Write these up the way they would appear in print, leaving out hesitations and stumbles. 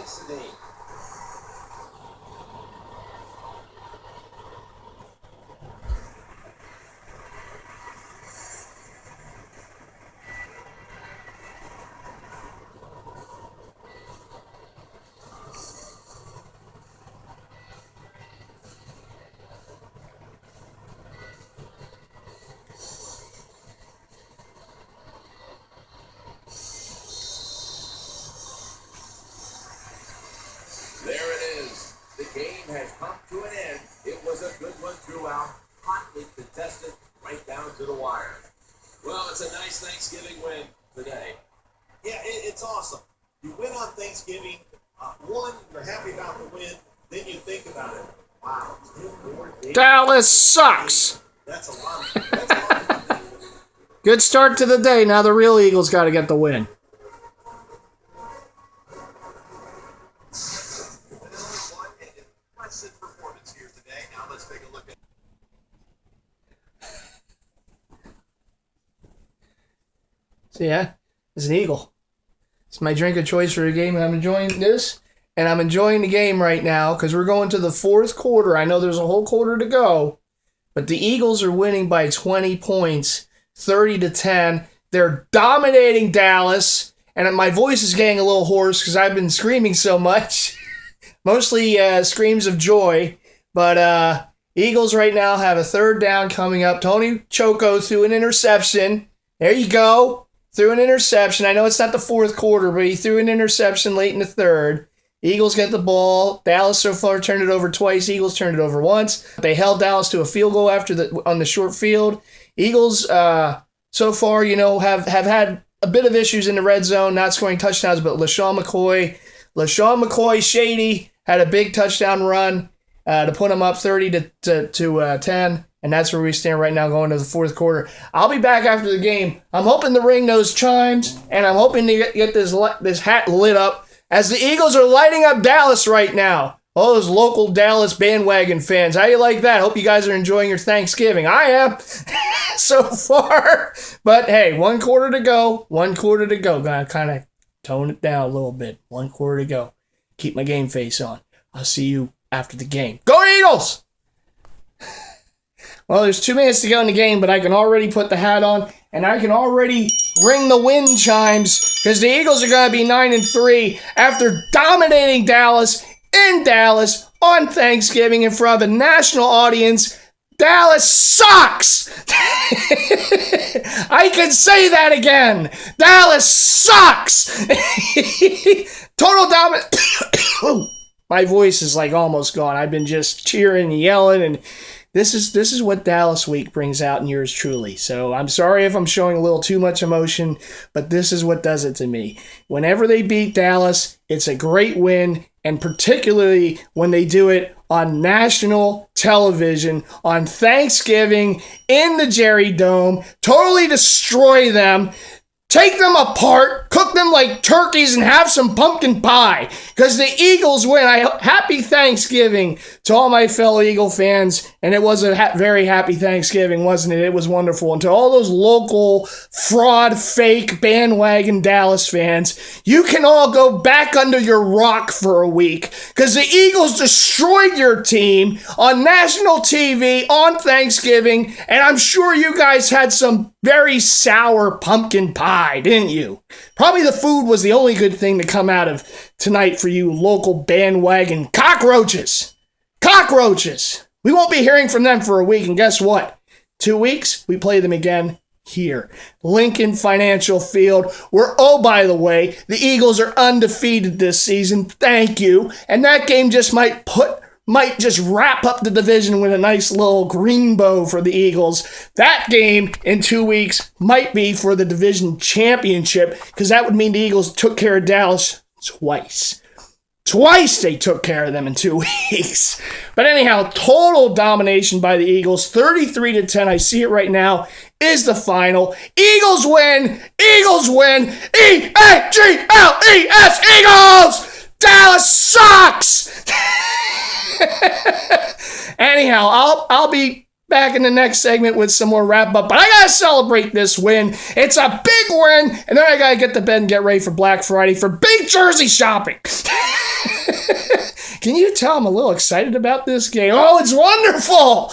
6-8. There it is. The game has come to an end. It was a good one throughout, hotly contested, right down to the wire. Well, it's a nice Thanksgiving win today. Yeah, it's awesome. You win on Thanksgiving. One, you're happy about the win. Then you think about it. Wow, 2 more days. Dallas sucks. That's a lot. Good start to the day. Now the real Eagles got to get the win. Impressive performance here today. Now let's take a look at. So yeah, it's an Eagle. It's my drink of choice for the game, and I'm enjoying this. And I'm enjoying the game right now because we're going to the fourth quarter. I know there's a whole quarter to go, but the Eagles are winning by 20 points, 30-10. They're dominating Dallas, and my voice is getting a little hoarse because I've been screaming so much. Mostly screams of joy, but Eagles right now have a third down coming up. Tony Choco threw an interception. There you go. Threw an interception. I know it's not the fourth quarter, but he threw an interception late in the third. Eagles get the ball. Dallas so far turned it over twice. Eagles turned it over once. They held Dallas to a field goal on the short field. Eagles so far, have had a bit of issues in the red zone, not scoring touchdowns, but LaShawn McCoy, Shady, had a big touchdown run to put them up 30-10, and that's where we stand right now going to the fourth quarter. I'll be back after the game. I'm hoping to ring those chimes, and I'm hoping to get this hat lit up as the Eagles are lighting up Dallas right now. All those local Dallas bandwagon fans. How you like that? Hope you guys are enjoying your Thanksgiving. I am so far. But hey, 1 quarter to go. 1 quarter to go. Gotta kind of tone it down a little bit. 1 quarter to go. Keep my game face on. I'll see you after the game. Go Eagles! Well, there's 2 minutes to go in the game, but I can already put the hat on, and I can already ring the wind chimes, because the Eagles are going to be 9-3 after dominating Dallas in Dallas on Thanksgiving in front of a national audience. Dallas sucks! I can say that again. Dallas sucks! Total dominance. My voice is like almost gone. I've been just cheering and yelling, and this is what Dallas week brings out in yours truly. So I'm sorry if I'm showing a little too much emotion, but this is what does it to me. Whenever they beat Dallas, it's a great win, and particularly when they do it on national television on Thanksgiving in the Jerry Dome, totally destroy them, take them apart, cook them like turkeys, and have some pumpkin pie. Because the Eagles win. Happy Thanksgiving to all my fellow Eagle fans. And it was a very happy Thanksgiving, wasn't it? It was wonderful. And to all those local fraud, fake, bandwagon Dallas fans, you can all go back under your rock for a week. Because the Eagles destroyed your team on national TV on Thanksgiving. And I'm sure you guys had some very sour pumpkin pie, didn't you? Probably the food was the only good thing to come out of tonight for you local bandwagon cockroaches. Cockroaches! We won't be hearing from them for a week, and guess what? 2 weeks, we play them again here. Lincoln Financial Field, where, oh, by the way, the Eagles are undefeated this season. Thank you. And that game just might just wrap up the division with a nice little green bow for the Eagles. That game in 2 weeks might be for the division championship, because that would mean the Eagles took care of Dallas twice. Twice they took care of them in 2 weeks. But anyhow, total domination by the Eagles, 33-10. I see it right now, is the final. Eagles win! Eagles win! E-A-G-L-E-S! Eagles! Dallas sucks! Anyhow, I'll be back in the next segment with some more wrap up, but I gotta celebrate this win. It's a big win, and then I gotta get to bed and get ready for Black Friday for big jersey shopping. Can you tell I'm a little excited about this game? Oh, it's wonderful!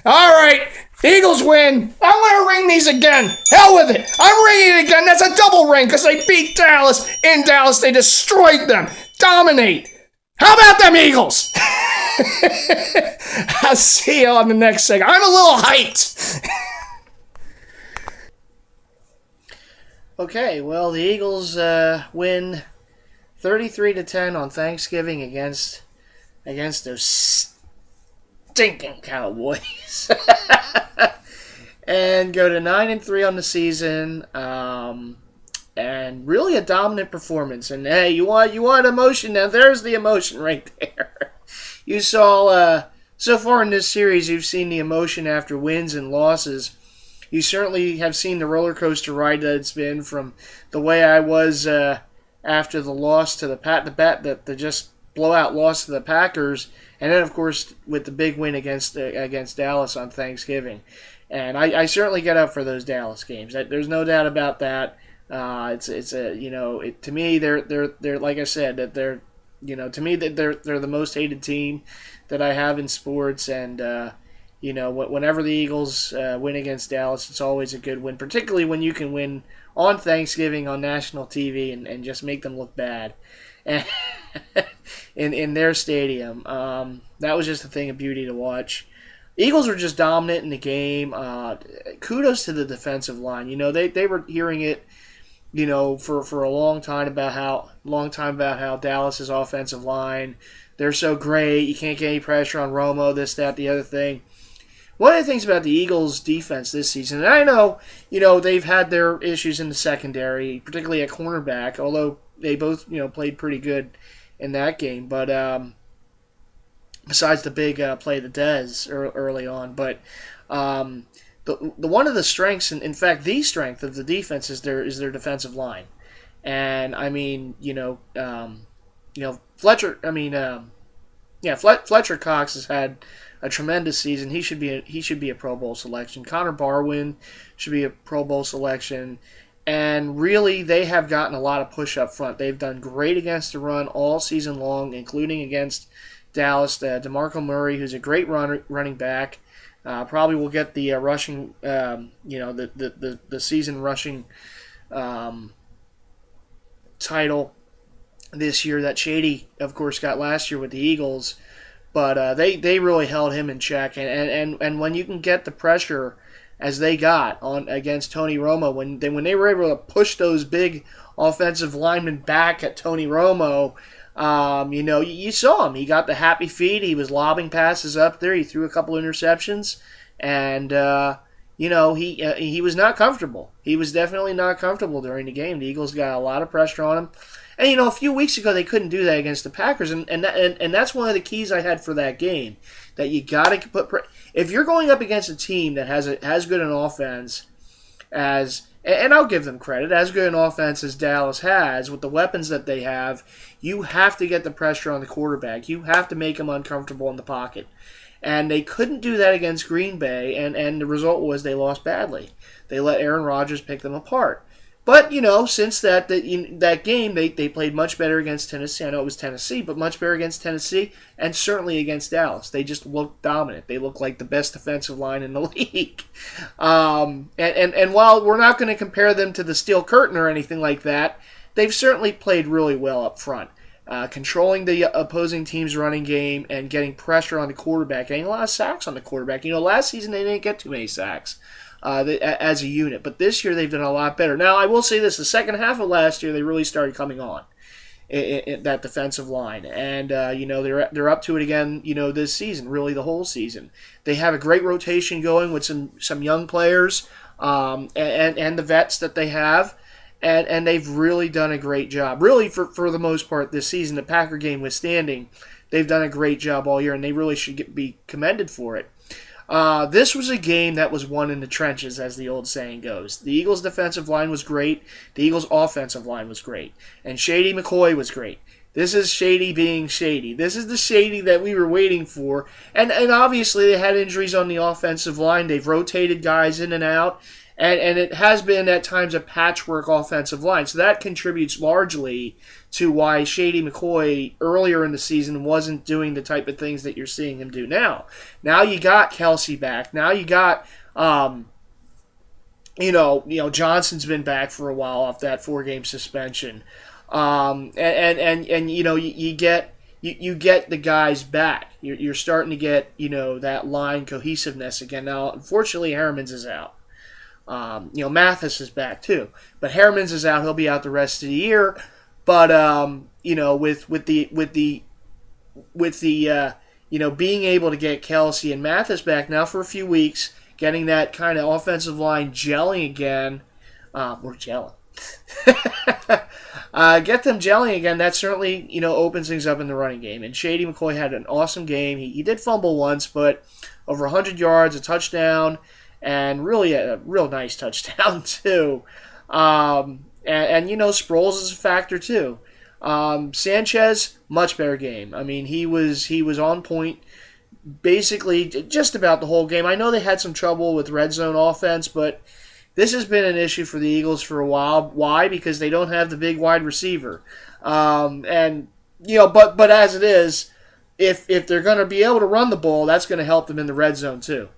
All right, Eagles win. I'm going to ring these again. Hell with it. I'm ringing it again. That's a double ring because they beat Dallas. In Dallas, they destroyed them. Dominate. How about them Eagles? I'll see you on the next segment. I'm a little hyped. Okay, well, the Eagles win 33-10 on Thanksgiving against those stinking Cowboys, and go to 9-3 on the season. And really a dominant performance. And hey, you want emotion? Now there's the emotion right there. You saw so far in this series, you've seen the emotion after wins and losses. You certainly have seen the roller coaster ride that it's been, from the way I was after the loss to the just blowout loss to the Packers, and then of course with the big win against Dallas on Thanksgiving. And I certainly get up for those Dallas games. There's no doubt about that. To me they're like I said, that they're to me that they're the most hated team that I have in sports. And whenever the Eagles win against Dallas, it's always a good win, particularly when you can win on Thanksgiving on national TV and just make them look bad in their stadium. That was just a thing of beauty to watch. Eagles were just dominant in the game. Kudos to the defensive line. They were hearing it for a long time about how Dallas's offensive line, they're so great, you can't get any pressure on Romo, this, that, the other thing. One of the things about the Eagles' defense this season, and I know, they've had their issues in the secondary, particularly at cornerback, although they both, played pretty good in that game. But besides the big play to Dez early on, but the one of the strengths, and in fact the strength of the defense is their defensive line. And I mean, Fletcher Cox has had a tremendous season. He should be a Pro Bowl selection. Connor Barwin should be a Pro Bowl selection. And really, they have gotten a lot of push up front. They've done great against the run all season long, including against Dallas. DeMarco Murray, who's a great running back, probably will get the rushing, the season rushing title this year that Shady, of course, got last year with the Eagles. But they really held him in check. And when you can get the pressure as they got on against Tony Romo, when they were able to push those big offensive linemen back at Tony Romo, you saw him. He got the happy feet. He was lobbing passes up there. He threw a couple interceptions, and he was not comfortable. He was definitely not comfortable during the game. The Eagles got a lot of pressure on him. And a few weeks ago they couldn't do that against the Packers, and that's one of the keys I had for that game. That you got to put if you're going up against a team that has as good an offense as, and I'll give them credit, as good an offense as Dallas has with the weapons that they have, you have to get the pressure on the quarterback. You have to make him uncomfortable in the pocket. And they couldn't do that against Green Bay, and the result was they lost badly. They let Aaron Rodgers pick them apart. But, since that game, they played much better against Tennessee. I know it was Tennessee, but much better against Tennessee, and certainly against Dallas. They just looked dominant. They looked like the best defensive line in the league. And while we're not going to compare them to the Steel Curtain or anything like that, they've certainly played really well up front. Controlling the opposing team's running game and getting pressure on the quarterback, getting a lot of sacks on the quarterback. Last season they didn't get too many sacks as a unit, but this year they've done a lot better. Now, I will say this, the second half of last year they really started coming on in that defensive line, and they're up to it again this season, really the whole season. They have a great rotation going with some young players and the vets that they have. And they've really done a great job. Really, for the most part this season, the Packer game withstanding, they've done a great job all year, and they really should be commended for it. This was a game that was won in the trenches, as the old saying goes. The Eagles' defensive line was great. The Eagles' offensive line was great. And Shady McCoy was great. This is Shady being Shady. This is the Shady that we were waiting for. And obviously they had injuries on the offensive line. They've rotated guys in and out. And it has been at times a patchwork offensive line. So that contributes largely to why Shady McCoy earlier in the season wasn't doing the type of things that you're seeing him do now. Now you got Kelsey back. Now you got, Johnson's been back for a while off that 4-game suspension. You get the guys back. You're starting to get, that line cohesiveness again. Now, unfortunately, Harriman's is out. Mathis is back too, but Harriman's is out. He'll be out the rest of the year. But with the being able to get Kelsey and Mathis back now for a few weeks, getting that kind of offensive line gelling again, we're gelling. Get them gelling again. That certainly opens things up in the running game. And Shady McCoy had an awesome game. He did fumble once, but over 100 yards, a touchdown. And really a real nice touchdown, too. And Sproles is a factor, too. Sanchez, much better game. I mean, he was on point basically just about the whole game. I know they had some trouble with red zone offense, but this has been an issue for the Eagles for a while. Why? Because they don't have the big wide receiver. But as it is, if they're going to be able to run the ball, that's going to help them in the red zone, too.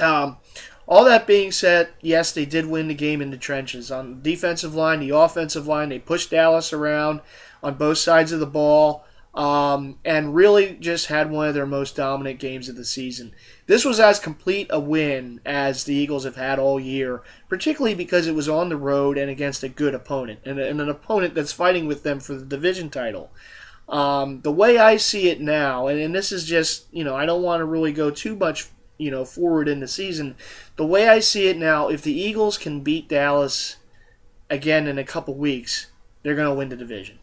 All that being said, yes, they did win the game in the trenches. On the defensive line, the offensive line, they pushed Dallas around on both sides of the ball, and really just had one of their most dominant games of the season. This was as complete a win as the Eagles have had all year, particularly because it was on the road and against a good opponent, and an opponent that's fighting with them for the division title. The way I see it now, and this is just, I don't want to really go too much forward in the season. The way I see it now, if the Eagles can beat Dallas again in a couple weeks, they're going to win the division.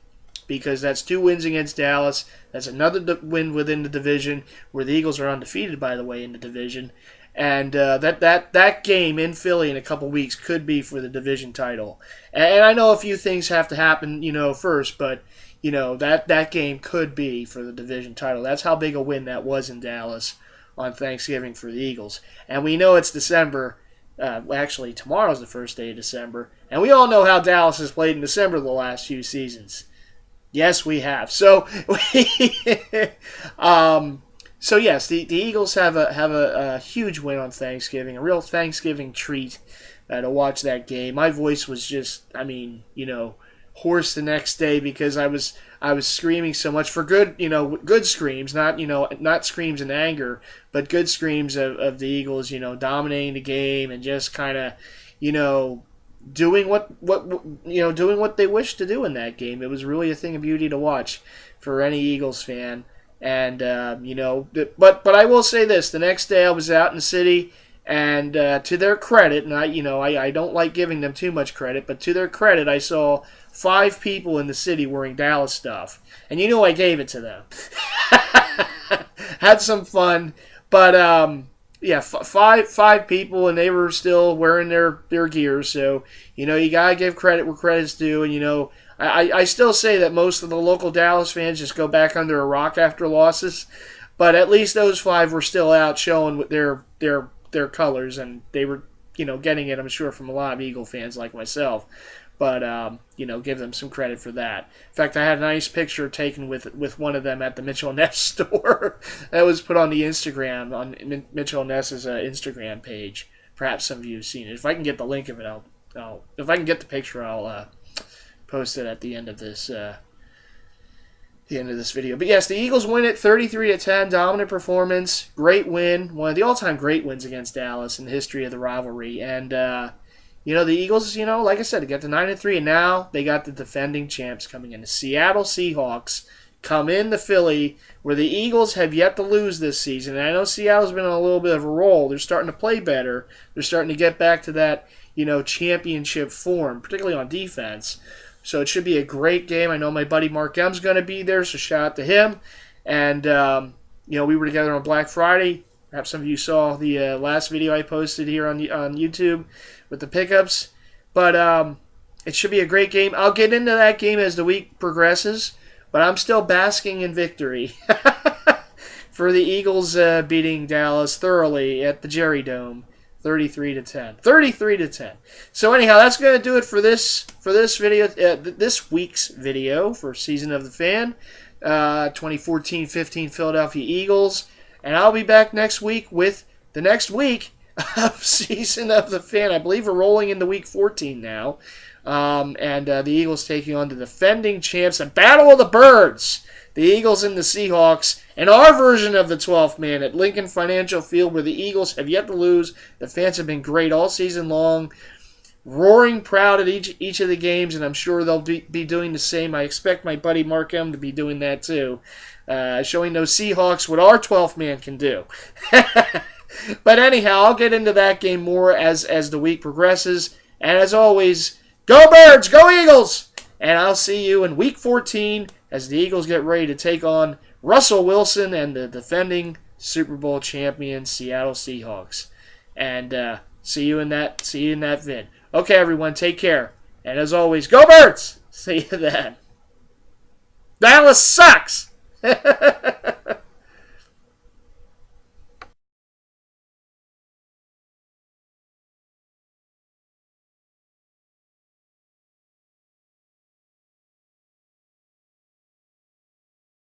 Because that's 2 wins against Dallas. That's another win within the division, where the Eagles are undefeated, by the way, in the division. And that game in Philly in a couple weeks could be for the division title. And I know a few things have to happen, first, but that game could be for the division title. That's how big a win that was in Dallas on Thanksgiving for the Eagles. And we know it's December. Actually, tomorrow's the first day of December. And we all know how Dallas has played in December the last few seasons. Yes, we have. So, yes, the Eagles have a huge win on Thanksgiving, a real Thanksgiving treat to watch that game. My voice was just, hoarse the next day because I was screaming so much for good screams, not screams in anger, but good screams of the Eagles, dominating the game and just kind of, doing what they wish to do in that game. It was really a thing of beauty to watch for any Eagles fan. And but I will say this: the next day I was out in the city, and to their credit, and I don't like giving them too much credit, but to their credit, I saw 5 people in the city wearing Dallas stuff, and I gave it to them. Had some fun, but 5 people, and they were still wearing their gear. So you gotta give credit where credit's due, and I still say that most of the local Dallas fans just go back under a rock after losses, but at least those 5 were still out showing their colors, and they were getting it, I'm sure, from a lot of Eagle fans like myself. But, give them some credit for that. In fact, I had a nice picture taken with one of them at the Mitchell & Ness store that was put on the Instagram, on Mitchell & Ness's Instagram page. Perhaps some of you have seen it. If I can get the link of it, if I can get the picture, I'll post it at the end of this video. But yes, the Eagles win it 33-10, dominant performance, great win, one of the all-time great wins against Dallas in the history of the rivalry. And the Eagles, like I said, they got to 9-3, and now they got the defending champs coming in. The Seattle Seahawks come into Philly, where the Eagles have yet to lose this season. And I know Seattle's been on a little bit of a roll. They're starting to play better. They're starting to get back to that, championship form, particularly on defense. So it should be a great game. I know my buddy Mark M's going to be there, so shout out to him. And, we were together on Black Friday. Perhaps some of you saw the last video I posted here on YouTube with the pickups. But it should be a great game. I'll get into that game as the week progresses, but I'm still basking in victory for the Eagles beating Dallas thoroughly at the Jerry Dome 33-10. 33-10. So anyhow, that's going to do it for this video, this week's video for Season of the Fan, 2014-15 Philadelphia Eagles. And I'll be back next week with the next week of Season of the Fan. I believe we're rolling into week 14 now. And the Eagles taking on the defending champs, a battle of the birds. The Eagles and the Seahawks, and our version of the 12th man at Lincoln Financial Field, where the Eagles have yet to lose. The fans have been great all season long, roaring proud at each of the games, and I'm sure they'll be doing the same. I expect my buddy Mark M to be doing that too, showing those Seahawks what our 12th man can do. But anyhow, I'll get into that game more as the week progresses. And as always, go Birds, go Eagles! And I'll see you in week 14 as the Eagles get ready to take on Russell Wilson and the defending Super Bowl champion Seattle Seahawks. And see you in that vid. Okay, everyone, take care. And as always, go Birds! See you then. Dallas sucks!